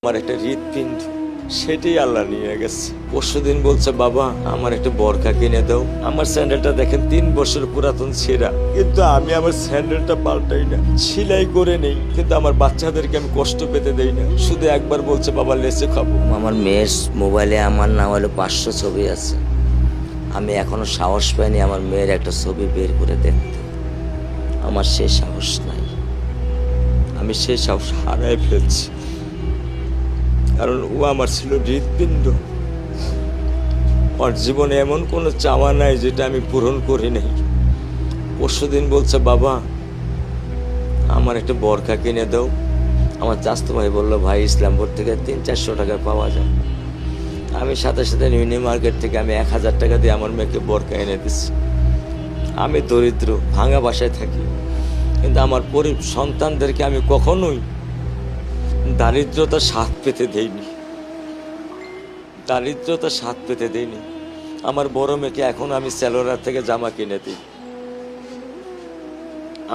আমার একটা হৃৎপিণ্ড, সেটাই আল্লাহ নিয়ে গেছে। পরশুদিন বলছে, বাবা আমার একটা বরকা কিনে দাও। আমার স্যান্ডেলটা দেখেন 3 বছর পুরাতন ছেঁড়া, কিন্তু আমি আমার স্যান্ডেলটা পাল্টাই না, সেলাই করে নেই। কিন্তু আমার বাচ্চাদেরকে আমি কষ্ট পেতে দেই না। শুধু একবার বলছে, বাবা লেচে খাবো। আমার মেয়ের মোবাইলে আমার না হলো 500 ছবি আছে। আমি এখনো সাহস পাইনি আমার মেয়ের একটা ছবি বের করে দেখতে। আমার সে সাহস নাই। আমি সেই সাহস হারাই ফেলছি, কারণ ও আমার ছিল হৃৎপিণ্ড। ওর জীবনে এমন কোনো চাওয়া নাই যেটা আমি পূরণ করি নাই। পরশুদিন বলছে, বাবা আমার একটা বরকা কিনে দাও। আমার চাচতো ভাই বললো, ভাই ইসলামপুর থেকে 300-400 টাকায় পাওয়া যায়। আমি সাথে সাথে মিনি মার্কেট থেকে আমি 1000 টাকা দিয়ে আমার মেয়েকে বরকা এনে দিচ্ছি। আমি দরিদ্র, ভাঙা বাসায় থাকি, কিন্তু আমার সন্তানদেরকে আমি কখনোই দারিদ্রতা স্বাদ পেতে দেইনি। দারিদ্রতা স্বাদ পেতে দেইনি। আমার বড় মেয়েকে এখন আমি সেলোরা থেকে জামা কিনে দিই।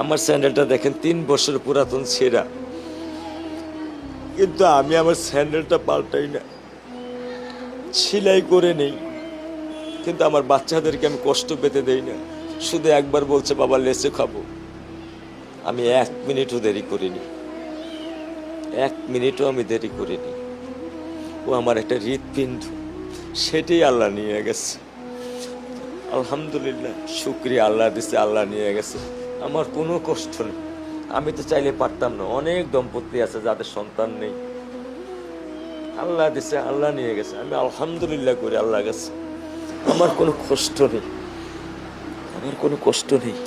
আমার স্যান্ডেলটা দেখেন 3 বছর পুরাতন ছেঁড়া, কিন্তু আমি আমার স্যান্ডেলটা পাল্টাই না, সেলাই করে নেই। কিন্তু আমার বাচ্চাদেরকে আমি কষ্ট পেতে দেই না। শুধু একবার বলছে, বাবা লেচে খাবো। আমি 1 মিনিটও দেরি করিনি, 1 মিনিটও আমি দেরি করিনি। ও আমার একটা হৃৎপিণ্ড, সেটাই আল্লাহ নিয়ে গেছে। আলহামদুলিল্লাহ, শুকরিয়া, আল্লাহ দিছে, আল্লাহ নিয়ে গেছে। আমার কোনো কষ্ট নেই। আমি তো চাইলে পারতাম না। অনেক দম্পতি আছে যাদের সন্তান নেই। আল্লাহ দিছে, আল্লাহ নিয়ে গেছে। আমি আলহামদুলিল্লাহ করি আল্লাহ গেছে। আমার কোনো কষ্ট নেই, আমার কোনো কষ্ট নেই।